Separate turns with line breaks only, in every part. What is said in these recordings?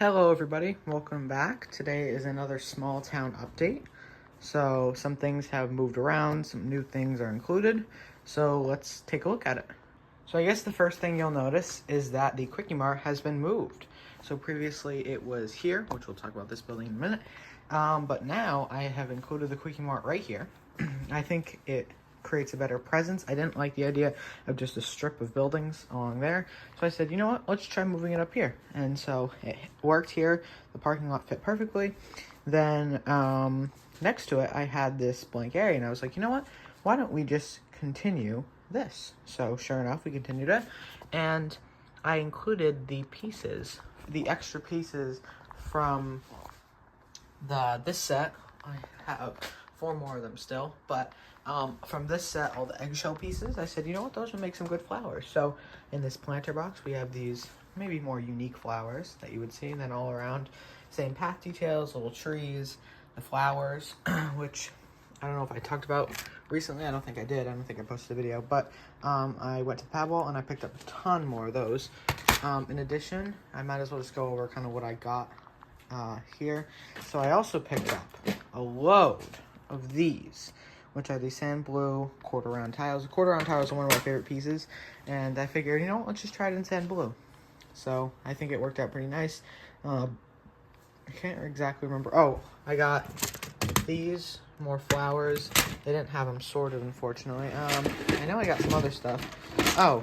Hello everybody, welcome back. Today is another small town update. So some things have moved around, some new things are included. So let's take a look at it. So I guess the first thing you'll notice is that the Quickie Mart has been moved. So previously it was here, which we'll talk about this building in a minute. But now I have included the Quickie Mart right here. I think it creates a better presence. I didn't like the idea of just a strip of buildings along there. So I said, you know what, let's try moving it up here. And so it worked here. The parking lot fit perfectly. Then next to it, I had this blank area and I was like, you know what, why don't we just continue this? So sure enough, we continued it. And I included the pieces, the extra pieces from this set. I have 4 more of them still, but from this set, all the eggshell pieces, I said, you know what, those would make some good flowers. So in this planter box, we have these maybe more unique flowers that you would see. And then all around, same path details, little trees, the flowers, which I don't know if I talked about recently. I don't think I did. I don't think I posted a video, but I went to the Pad Wall and I picked up a ton more of those. In addition, I might as well just go over kind of what I got here. So I also picked up a load of these, which are the sand blue quarter round tiles. The quarter round tiles are one of my favorite pieces, and I figured, you know what, let's just try it in sand blue. So I think it worked out pretty nice. I can't exactly remember. Oh, I got these more flowers. They didn't have them sorted, unfortunately. I know I got some other stuff. Oh,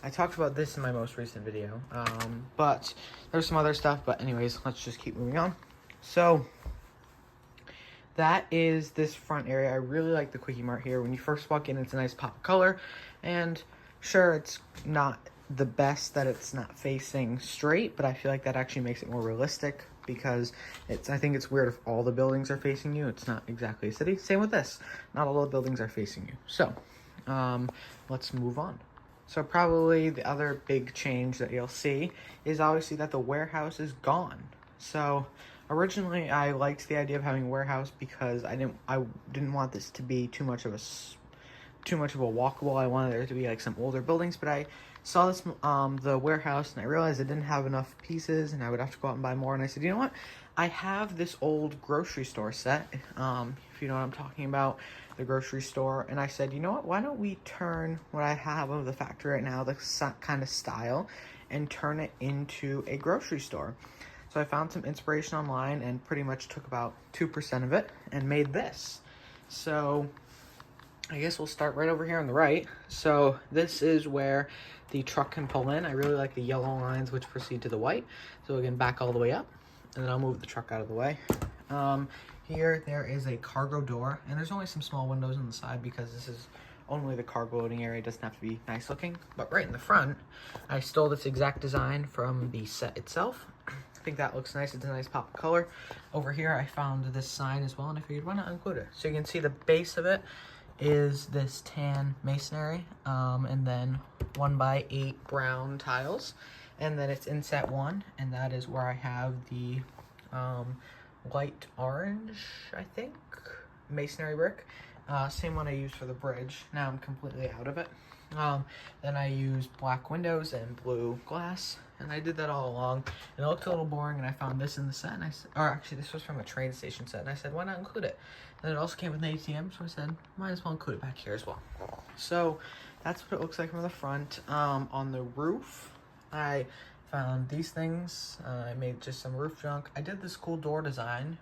I talked about this in my most recent video, but there's some other stuff. But anyways, let's just keep moving on. So that is this front area. I really like the Quickie Mart here. When you first walk in, it's a nice pop of color. And sure, it's not the best that it's not facing straight, but I feel like that actually makes it more realistic because I think it's weird if all the buildings are facing you. It's not exactly a city. Same with this. Not all the buildings are facing you. So let's move on. So probably the other big change that you'll see is obviously that the warehouse is gone. So originally, I liked the idea of having a warehouse because I didn't want this to be too much of a walkable. I wanted there to be like some older buildings, but I saw this the warehouse and I realized I didn't have enough pieces and I would have to go out and buy more. And I said, you know what? I have this old grocery store set. If you know what I'm talking about, the grocery store. And I said, you know what? Why don't we turn what I have of the factory right now, the kind of style, and turn it into a grocery store. So I found some inspiration online and pretty much took about 2% of it and made this. So I guess we'll start right over here on the right. So this is where the truck can pull in. I really like the yellow lines which proceed to the white. So we can back all the way up and then I'll move the truck out of the way. Here there is a cargo door and there's only some small windows on the side because this is only the cargo loading area. It doesn't have to be nice looking. But right in the front, I stole this exact design from the set itself. I think that looks nice. It's a nice pop of color. Over here, I found this sign as well, and I figured why not include it. So you can see the base of it is this tan masonry, and then 1x8 brown tiles, and then it's in set 1, and that is where I have the light orange, I think, masonry brick. Same one I used for the bridge. Now I'm completely out of it. Then I used black windows and blue glass, and I did that all along, and it looked a little boring, and I found this in the set, and actually this was from a train station set, and I said, why not include it? And it also came with an ATM, so I said, might as well include it back here as well. So that's what it looks like from the front. On the roof, I found these things. I made just some roof junk. I did this cool door design.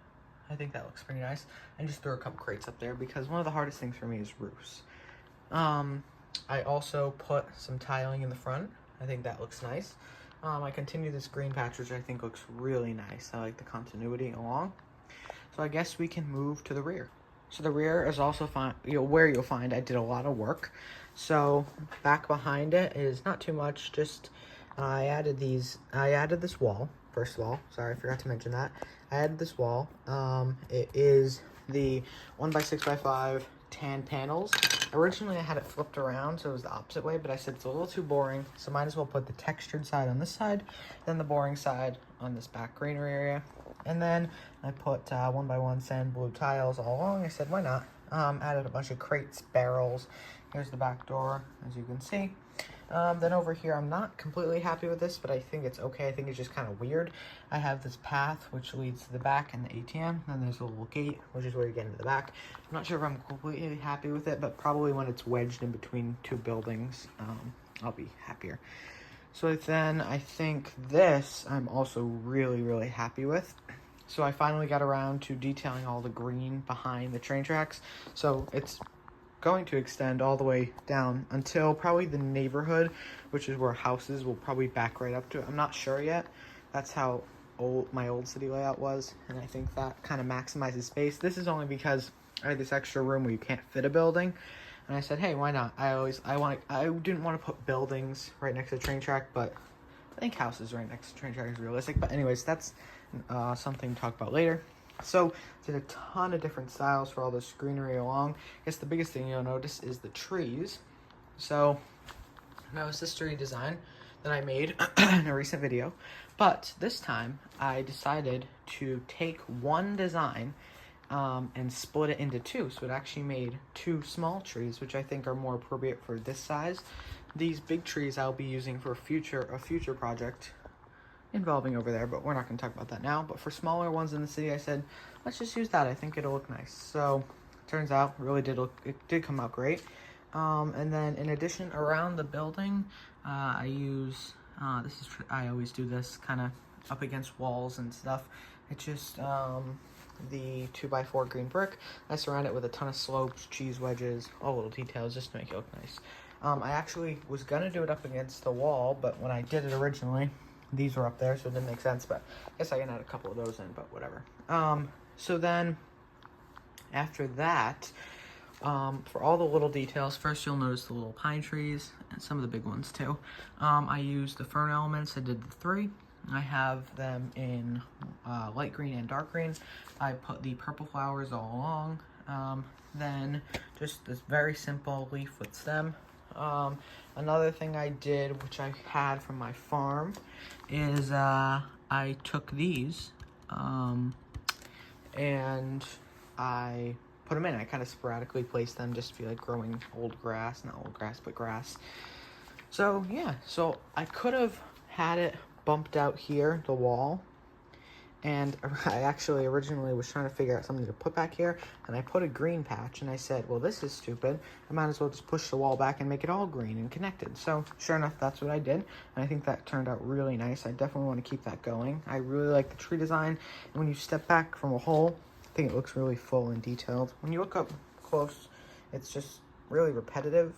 I think that looks pretty nice. I just threw a couple crates up there because one of the hardest things for me is roofs. I also put some tiling in the front. I think that looks nice. I continue this green patch, which I think looks really nice. I like the continuity along. So I guess we can move to the rear. So the rear is also where you'll find I did a lot of work. So back behind it is not too much. Just I added this wall. First of all, sorry, I forgot to mention that. I added this wall. It is the 1x6x5 tan panels. Originally I had it flipped around so it was the opposite way, but I said it's a little too boring, so might as well put the textured side on this side, then the boring side on this back greenery area. And then I put 1x1 sand blue tiles all along. I said, why not? Added a bunch of crates, barrels. Here's the back door, as you can see. Then over here, I'm not completely happy with this, but I think it's okay. I think it's just kind of weird. I have this path, which leads to the back and the ATM. Then there's a little gate, which is where you get into the back. I'm not sure if I'm completely happy with it, but probably when it's wedged in between two buildings, I'll be happier. So then I think this I'm also really, really happy with. So I finally got around to detailing all the green behind the train tracks. So it's going to extend all the way down until probably the neighborhood, which is where houses will probably back right up to it. I'm not sure yet. That's how my old city layout was, and I think that kind of maximizes space. This is only because I had this extra room where you can't fit a building, and I said, hey, why not? I didn't want to put buildings right next to the train track, but I think houses right next to the train track is realistic. But anyways, that's something to talk about later. So there's a ton of different styles for all this greenery along. I guess the biggest thing you'll notice is the trees. So that was this tree design that I made in a recent video. But this time I decided to take one design and split it into two. So it actually made two small trees, which I think are more appropriate for this size. These big trees I'll be using for a future project involving over there, but we're not going to talk about that now. But for smaller ones in the city, I said, let's just use that. I think it'll look nice. So turns out it did come out great. And then in addition, around the building, I use I always do this kind of up against walls and stuff. It's just the 2x4 green brick. I surround it with a ton of slopes, cheese wedges, all little details just to make it look nice. I actually was gonna do it up against the wall, but when I did it originally, these were up there, so it didn't make sense, but I guess I can add a couple of those in, but whatever. So then, after that, for all the little details, first you'll notice the little pine trees, and some of the big ones too. I used the fern elements, I did the 3. I have them in light green and dark green. I put the purple flowers all along. Then just this very simple leaf with stem. Another thing I did, which I had from my farm, is I took these and I put them in. I kind of sporadically placed them just to be like growing old grass, not old grass, but grass. So yeah, so I could have had it bumped out here, the wall, and I actually originally was trying to figure out something to put back here, and I put a green patch, and I said, well, this is stupid. I might as well just push the wall back and make it all green and connected. So sure enough, that's what I did, and I think that turned out really nice. I definitely want to keep that going. I really like the tree design, and when you step back from a hole, I think it looks really full and detailed. When you look up close, it's just really repetitive,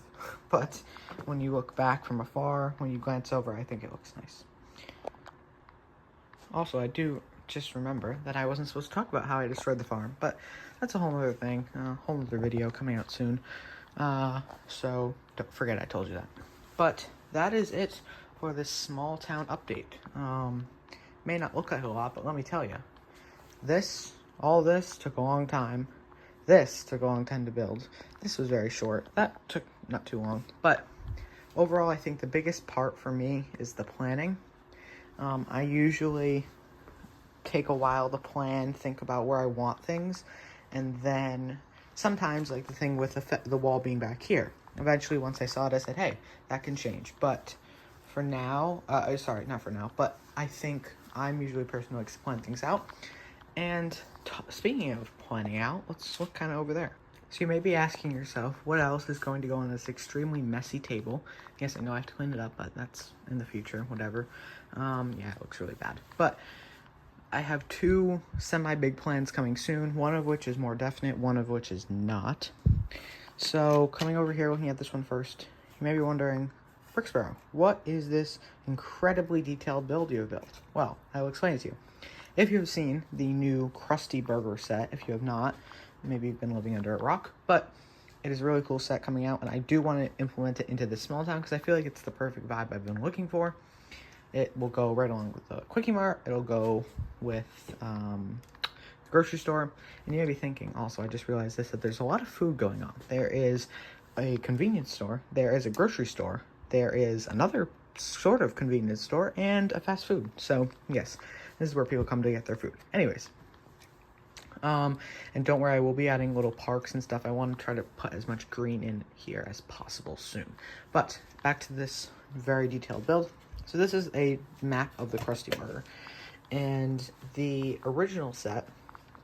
but when you look back from afar, when you glance over, I think it looks nice. Also, I do just remember that I wasn't supposed to talk about how I destroyed the farm, but that's a whole other thing, a whole other video coming out soon. So don't forget I told you that. But that is it for this small town update. May not look like a lot, but let me tell you, all this took a long time. This took a long time to build. This was very short. That took not too long, but overall, I think the biggest part for me is the planning. I usually take a while to plan, think about where I want things, and then sometimes, like the thing with the wall being back here, eventually once I saw it, I said, hey, that can change. But for now, sorry, not for now, but I think I'm usually a person who likes to plan things out. And speaking of planning out, let's look kind of over there. So you may be asking yourself, what else is going to go on this extremely messy table? Yes, I know I have to clean it up, but that's in the future, whatever. Yeah, it looks really bad. But I have 2 semi-big plans coming soon, one of which is more definite, one of which is not. So coming over here, looking at this one first, you may be wondering, Brick Sparrow, what is this incredibly detailed build you have built? Well, I will explain it to you. If you have seen the new Krusty Burger set, if you have not, maybe you've been living under a rock, but it is a really cool set coming out, and I do want to implement it into this small town because I feel like it's the perfect vibe I've been looking for. It will go right along with the Quickie Mart. It'll go with the grocery store. And you may be thinking, also, I just realized this, that there's a lot of food going on. There is a convenience store. There is a grocery store. There is another sort of convenience store and a fast food. So, yes, this is where people come to get their food. Anyways. And don't worry, I will be adding little parks and stuff. I want to try to put as much green in here as possible soon. But back to this very detailed build. So this is a map of the Krusty Burger. And the original set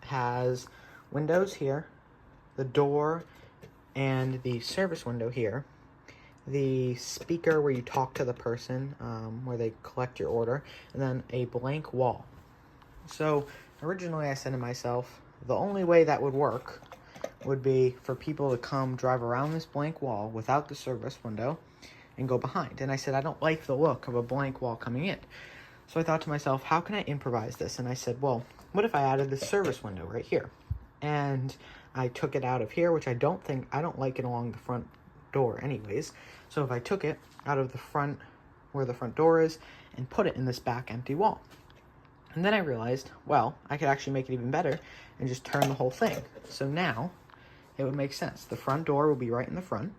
has windows here, the door and the service window here, the speaker where you talk to the person, where they collect your order, and then a blank wall. So originally I said to myself, the only way that would work would be for people to come drive around this blank wall without the service window and go behind. And I said, I don't like the look of a blank wall coming in. So I thought to myself, how can I improvise this? And I said, well, what if I added the service window right here? And I took it out of here, which I don't like it along the front door anyways. So if I took it out of the front, where the front door is, and put it in this back empty wall. And then I realized, well, I could actually make it even better and just turn the whole thing. So now it would make sense. The front door will be right in the front.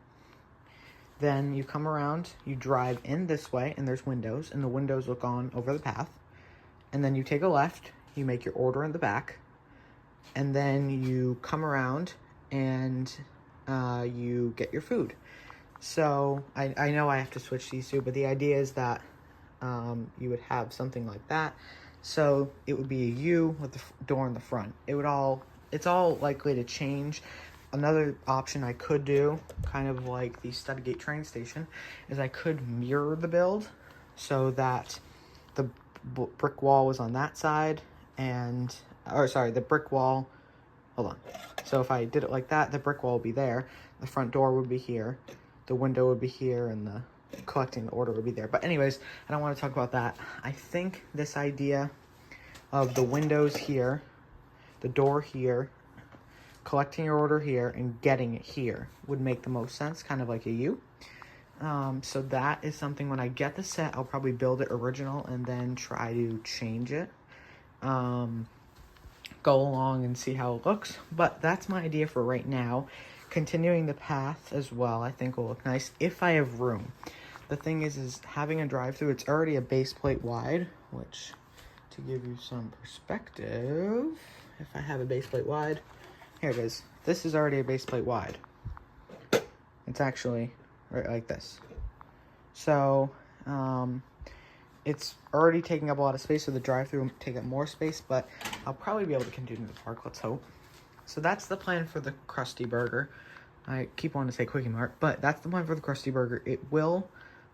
Then you come around, you drive in this way, and there's windows, and the windows look on over the path. And then you take a left, you make your order in the back, and then you come around and you get your food. So I know I have to switch these two, but the idea is that you would have something like that. So it would be a U with the door in the front. It's all likely to change. Another option I could do, kind of like the Studgate train station, is I could mirror the build so that the brick wall was on that side the brick wall, hold on. So if I did it like that, the brick wall would be there, the front door would be here, the window would be here, and the collecting the order would be there. But anyways, I don't want to talk about that. I think this idea of the windows here, the door here, collecting your order here, and getting it here would make the most sense, kind of like a U. So that is something, when I get the set, I'll probably build it original and then try to change it. Go along and see how it looks. But that's my idea for right now. Continuing the path as well, I think will look nice if I have room. The thing is having a drive-thru, it's already a base plate wide, which, to give you some perspective, if I have a base plate wide, here it is. This is already a base plate wide. It's actually right like this. So, it's already taking up a lot of space, so the drive-thru will take up more space, but I'll probably be able to continue the park, let's hope. So that's the plan for the Krusty Burger. I keep wanting to say Quickie Mart, but that's the plan for the Krusty Burger. It will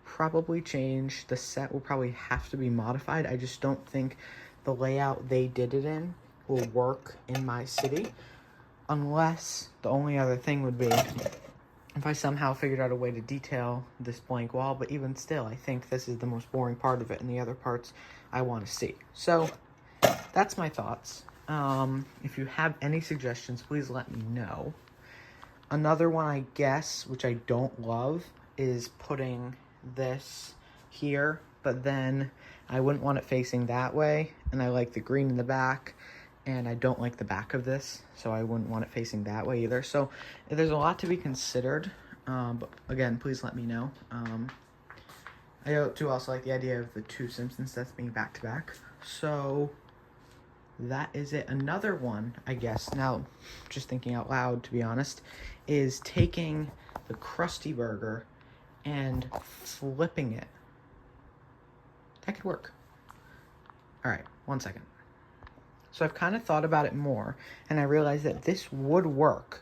probably change. The set will probably have to be modified. I just don't think the layout they did it in will work in my city, unless the only other thing would be if I somehow figured out a way to detail this blank wall. But even still, I think this is the most boring part of it, and the other parts I want to see. So that's my thoughts. If you have any suggestions, please let me know. Another one, I guess, which I don't love, is putting this here, but then I wouldn't want it facing that way, and I like the green in the back, and I don't like the back of this, so I wouldn't want it facing that way either. So there's a lot to be considered, but again, please let me know. I do also like the idea of the two Simpson sets being back-to-back. So that is it. Another one, I guess, now just thinking out loud, to be honest, is taking the Krusty Burger and flipping it. That could work. All right, 1 second. So I've kind of thought about it more, and I realized that this would work,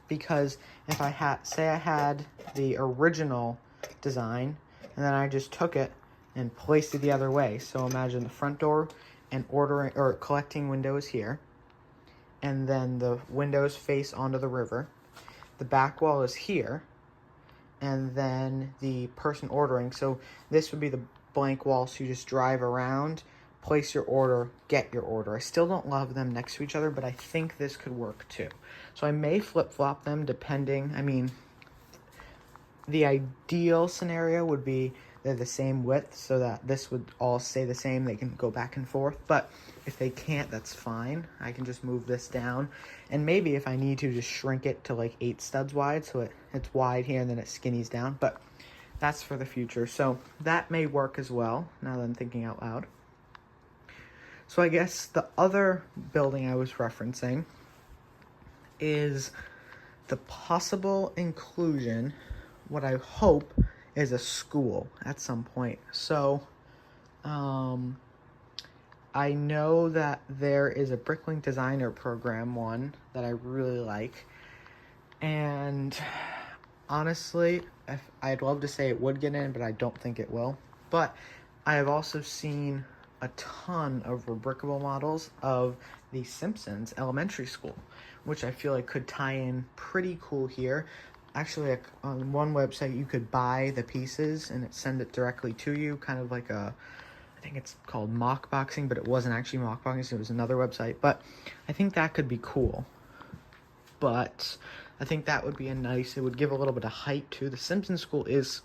because if I had, say I had the original design, and then I just took it and placed it the other way. So imagine the front door and ordering or collecting windows here, and then the windows face onto the river. The back wall is here, and then the person ordering. So this would be the blank wall, so you just drive around, place your order, get your order. I still don't love them next to each other, but I think this could work too. So I may flip-flop them depending. I mean, the ideal scenario would be they're the same width, so that this would all stay the same. They can go back and forth, but if they can't, that's fine. I can just move this down, and maybe if I need to, just shrink it to like 8 studs wide, so it's wide here and then it skinnies down, but that's for the future. So that may work as well, now that I'm thinking out loud. So I guess the other building I was referencing is the possible inclusion, what I hope is a school at some point. So, I know that there is a Bricklink Designer Program one that I really like. And honestly, I'd love to say it would get in, but I don't think it will. But I have also seen a ton of rebrickable models of the Simpsons Elementary School, which I feel like could tie in pretty cool here. Actually, like on one website, you could buy the pieces and send it directly to you, kind of like I think it's called Mockboxing, but it wasn't actually Mockboxing, it was another website. But I think that could be cool. But I think that would be it would give a little bit of height to the Simpsons School is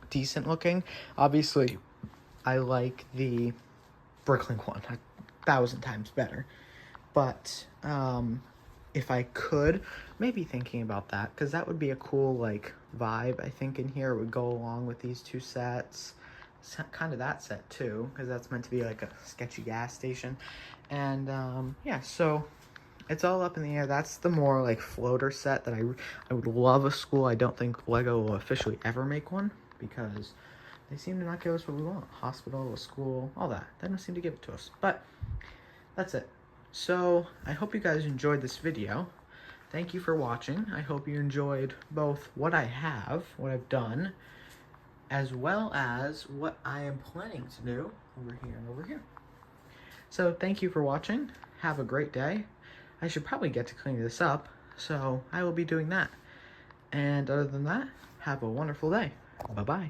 decent looking. Obviously, I like the Bricklink one 1,000 times better. But if I could, maybe thinking about that, because that would be a cool like vibe. I think in here it would go along with these two sets. It's kind of that set too, because that's meant to be like a sketchy gas station. And yeah, so it's all up in the air. That's the more like floater set that I would love a school. I don't think Lego will officially ever make one, because they seem to not give us what we want. Hospital, a school, all that. They don't seem to give it to us. But that's it. So I hope you guys enjoyed this video. Thank you for watching. I hope you enjoyed both what I have, what I've done, as well as what I am planning to do over here and over here. So thank you for watching. Have a great day. I should probably get to cleaning this up, so I will be doing that. And other than that, have a wonderful day. Bye-bye.